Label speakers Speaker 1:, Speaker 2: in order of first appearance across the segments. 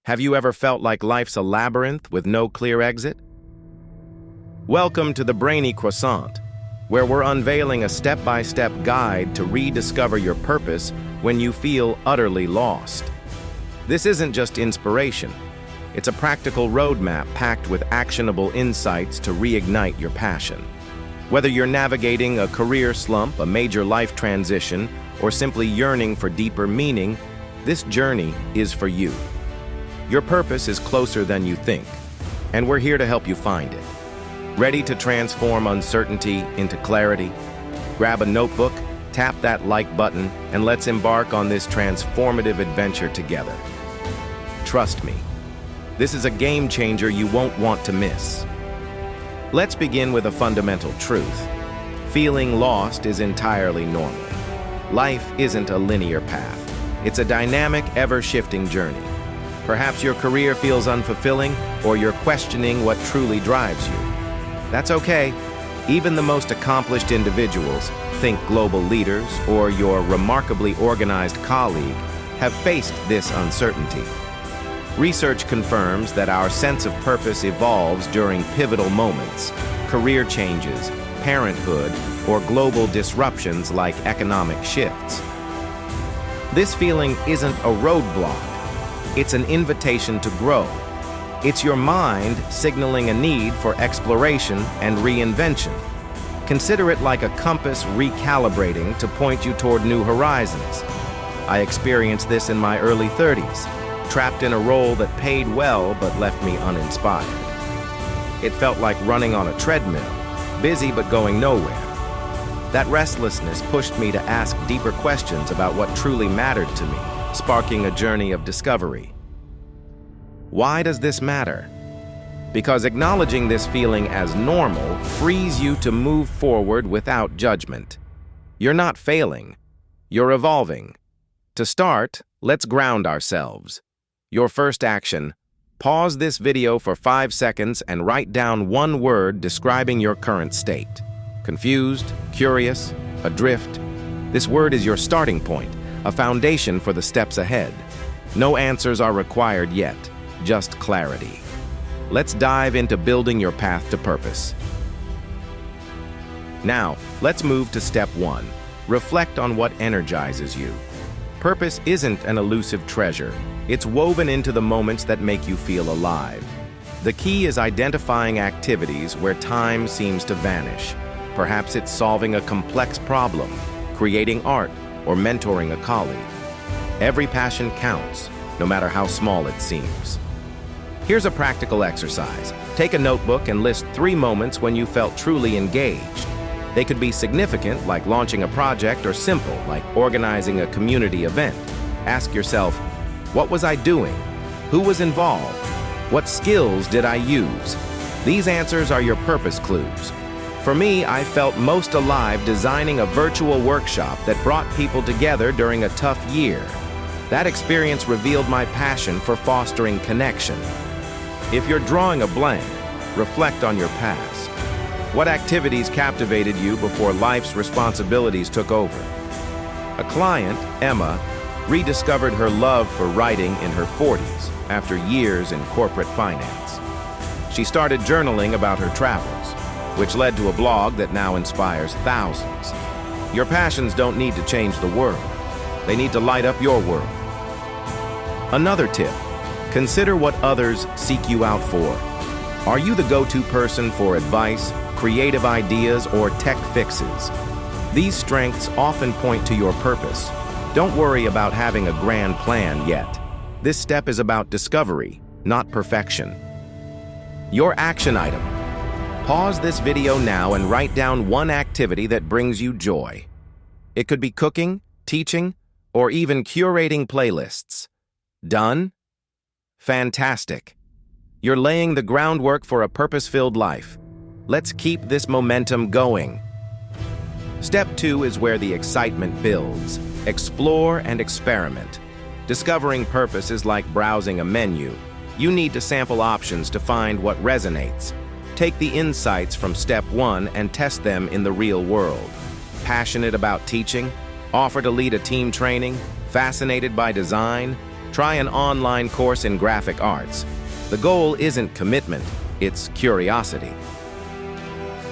Speaker 1: Have you ever felt like life's a labyrinth with no clear exit? Welcome to the Brainy Croissant, where we're unveiling a step-by-step guide to rediscover your purpose when you feel utterly lost. This isn't just inspiration. It's a practical roadmap packed with actionable insights to reignite your passion. Whether you're navigating a career slump, a major life transition, or simply yearning for deeper meaning, this journey is for you. Your purpose is closer than you think, and we're here to help you find it. Ready to transform uncertainty into clarity? Grab a notebook, tap that like button, and let's embark on this transformative adventure together. Trust me, this is a game changer you won't want to miss. Let's begin with a fundamental truth. Feeling lost is entirely normal. Life isn't a linear path. It's a dynamic, ever-shifting journey. Perhaps your career feels unfulfilling, or you're questioning what truly drives you. That's okay. Even the most accomplished individuals, think global leaders or your remarkably organized colleague, have faced this uncertainty. Research confirms that our sense of purpose evolves during pivotal moments, career changes, parenthood, or global disruptions like economic shifts. This feeling isn't a roadblock. It's an invitation to grow. It's your mind signaling a need for exploration and reinvention. Consider it like a compass recalibrating to point you toward new horizons. I experienced this in my early 30s, trapped in a role that paid well but left me uninspired. It felt like running on a treadmill, busy but going nowhere. That restlessness pushed me to ask deeper questions about what truly mattered to me, sparking a journey of discovery. Why does this matter? Because acknowledging this feeling as normal frees you to move forward without judgment. You're not failing, you're evolving. To start, let's ground ourselves. Your first action: pause this video for 5 seconds and write down one word describing your current state. Confused, curious, adrift. This word is your starting point, a foundation for the steps ahead. No answers are required yet, just clarity. Let's dive into building your path to purpose. Now, let's move to step 1. Reflect on what energizes you. Purpose isn't an elusive treasure. It's woven into the moments that make you feel alive. The key is identifying activities where time seems to vanish. Perhaps it's solving a complex problem, creating art, or mentoring a colleague. Every passion counts, no matter how small it seems. Here's a practical exercise. Take a notebook and list 3 moments when you felt truly engaged. They could be significant, like launching a project, or simple, like organizing a community event. Ask yourself, what was I doing? Who was involved? What skills did I use? These answers are your purpose clues. For me, I felt most alive designing a virtual workshop that brought people together during a tough year. That experience revealed my passion for fostering connection. If you're drawing a blank, reflect on your past. What activities captivated you before life's responsibilities took over? A client, Emma, rediscovered her love for writing in her 40s after years in corporate finance. She started journaling about her travels, which led to a blog that now inspires thousands. Your passions don't need to change the world. They need to light up your world. Another tip: consider what others seek you out for. Are you the go-to person for advice, creative ideas, or tech fixes? These strengths often point to your purpose. Don't worry about having a grand plan yet. This step is about discovery, not perfection. Your action item: pause this video now and write down one activity that brings you joy. It could be cooking, teaching, or even curating playlists. Done? Fantastic. You're laying the groundwork for a purpose-filled life. Let's keep this momentum going. Step 2 is where the excitement builds. Explore and experiment. Discovering purpose is like browsing a menu. You need to sample options to find what resonates. Take the insights from step 1 and test them in the real world. Passionate about teaching? Offer to lead a team training? Fascinated by design? Try an online course in graphic arts. The goal isn't commitment, it's curiosity.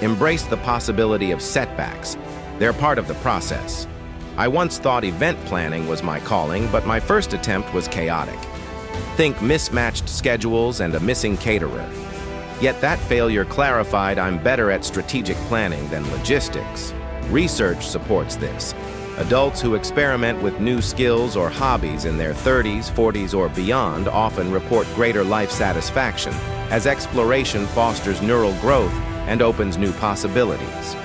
Speaker 1: Embrace the possibility of setbacks. They're part of the process. I once thought event planning was my calling, but my first attempt was chaotic. Think mismatched schedules and a missing caterer. Yet that failure clarified I'm better at strategic planning than logistics. Research supports this. Adults who experiment with new skills or hobbies in their 30s, 40s, or beyond often report greater life satisfaction, as exploration fosters neural growth and opens new possibilities.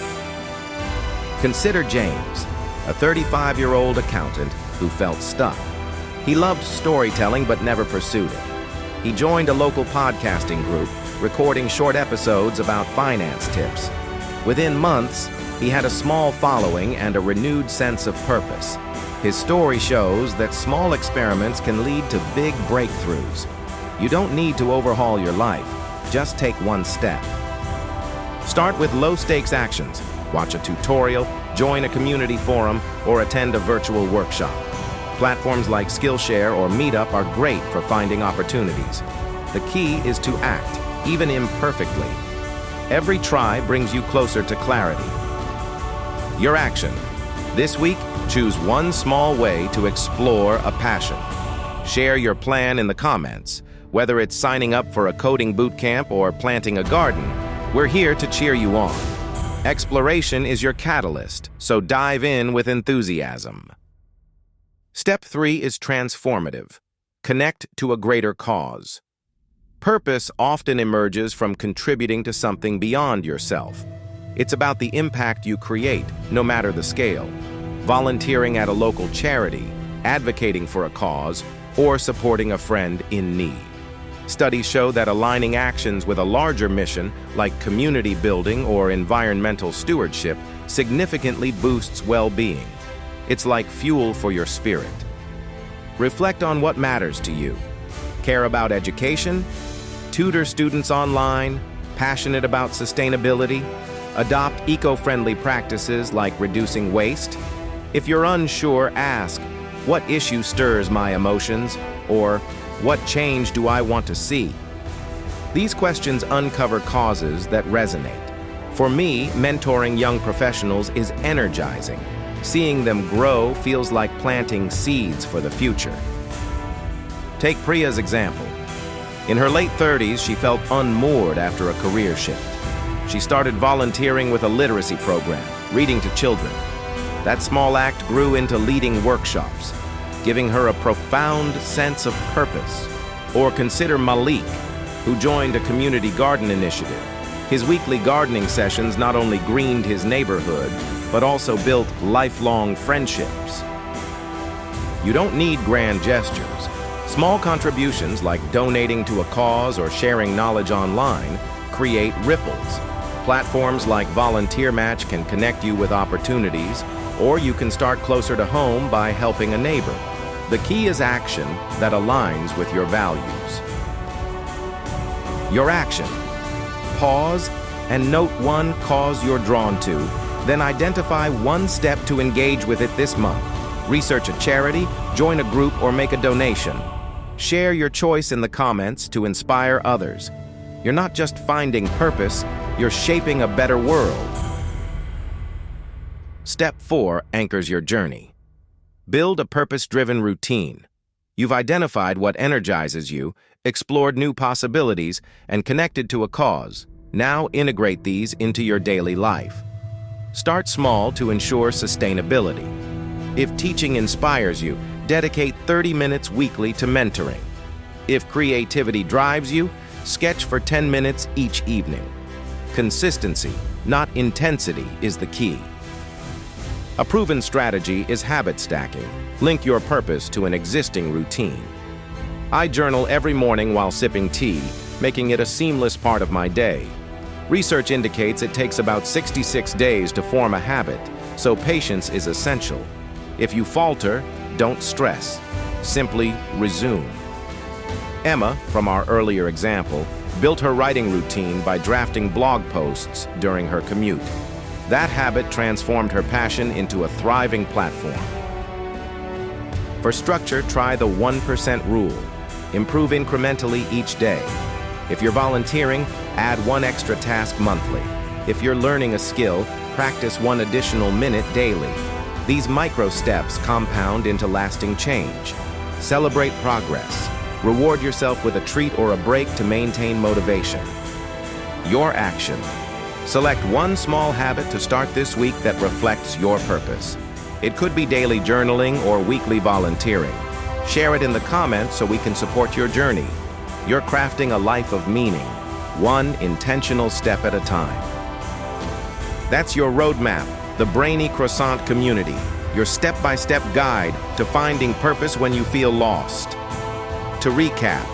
Speaker 1: Consider James, a 35-year-old accountant who felt stuck. He loved storytelling but never pursued it. He joined a local podcasting group, recording short episodes about finance tips. Within months, he had a small following and a renewed sense of purpose. His story shows that small experiments can lead to big breakthroughs. You don't need to overhaul your life, just take one step. Start with low-stakes actions. Watch a tutorial, join a community forum, or attend a virtual workshop. Platforms like Skillshare or Meetup are great for finding opportunities. The key is to act, even imperfectly. Every try brings you closer to clarity. Your action. This week, choose one small way to explore a passion. Share your plan in the comments. Whether it's signing up for a coding bootcamp or planting a garden, we're here to cheer you on. Exploration is your catalyst, so dive in with enthusiasm. Step 3 is transformative. Connect to a greater cause. Purpose often emerges from contributing to something beyond yourself. It's about the impact you create, no matter the scale. Volunteering at a local charity, advocating for a cause, or supporting a friend in need. Studies show that aligning actions with a larger mission, like community building or environmental stewardship, significantly boosts well-being. It's like fuel for your spirit. Reflect on what matters to you. Care about education? Tutor students online? Passionate about sustainability? Adopt eco-friendly practices like reducing waste? If you're unsure, ask, what issue stirs my emotions? Or, what change do I want to see? These questions uncover causes that resonate. For me, mentoring young professionals is energizing. Seeing them grow feels like planting seeds for the future. Take Priya's example. In her late 30s, she felt unmoored after a career shift. She started volunteering with a literacy program, reading to children. That small act grew into leading workshops, giving her a profound sense of purpose. Or consider Malik, who joined a community garden initiative. His weekly gardening sessions not only greened his neighborhood, but also built lifelong friendships. You don't need grand gestures. Small contributions like donating to a cause or sharing knowledge online create ripples. Platforms like Volunteer Match can connect you with opportunities, or you can start closer to home by helping a neighbor. The key is action that aligns with your values. Your action. Pause and note one cause you're drawn to, then identify one step to engage with it this month. Research a charity, join a group, or make a donation. Share your choice in the comments to inspire others. You're not just finding purpose, you're shaping a better world. Step 4 anchors your journey. Build a purpose-driven routine. You've identified what energizes you, explored new possibilities, and connected to a cause. Now integrate these into your daily life. Start small to ensure sustainability. If teaching inspires you, dedicate 30 minutes weekly to mentoring. If creativity drives you, sketch for 10 minutes each evening. Consistency, not intensity, is the key. A proven strategy is habit stacking. Link your purpose to an existing routine. I journal every morning while sipping tea, making it a seamless part of my day. Research indicates it takes about 66 days to form a habit, so patience is essential. If you falter, don't stress. Simply resume. Emma, from our earlier example, built her writing routine by drafting blog posts during her commute. That habit transformed her passion into a thriving platform. For structure, try the 1% rule. Improve incrementally each day. If you're volunteering, add one extra task monthly. If you're learning a skill, practice one additional minute daily. These micro steps compound into lasting change. Celebrate progress. Reward yourself with a treat or a break to maintain motivation. Your action. Select one small habit to start this week that reflects your purpose. It could be daily journaling or weekly volunteering. Share it in the comments so we can support your journey. You're crafting a life of meaning, one intentional step at a time. That's your roadmap, the Brainy Croissant community, your step-by-step guide to finding purpose when you feel lost. To recap,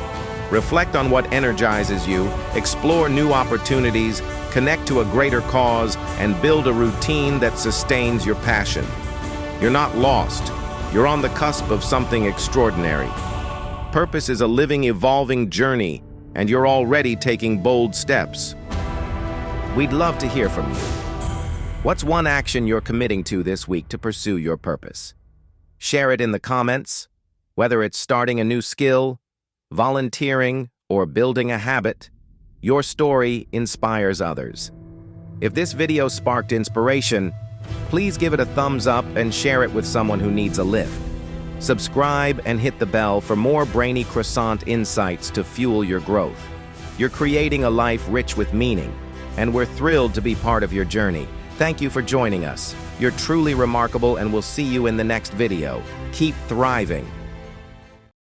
Speaker 1: reflect on what energizes you, explore new opportunities, connect to a greater cause, and build a routine that sustains your passion. You're not lost. You're on the cusp of something extraordinary. Purpose is a living, evolving journey, and you're already taking bold steps. We'd love to hear from you. What's one action you're committing to this week to pursue your purpose? Share it in the comments. Whether it's starting a new skill, volunteering, or building a habit, your story inspires others. If this video sparked inspiration, please give it a thumbs up and share it with someone who needs a lift. Subscribe and hit the bell for more Brainy Croissant insights to fuel your growth. You're creating a life rich with meaning, and we're thrilled to be part of your journey. Thank you for joining us. You're truly remarkable, and we'll see you in the next video. Keep thriving.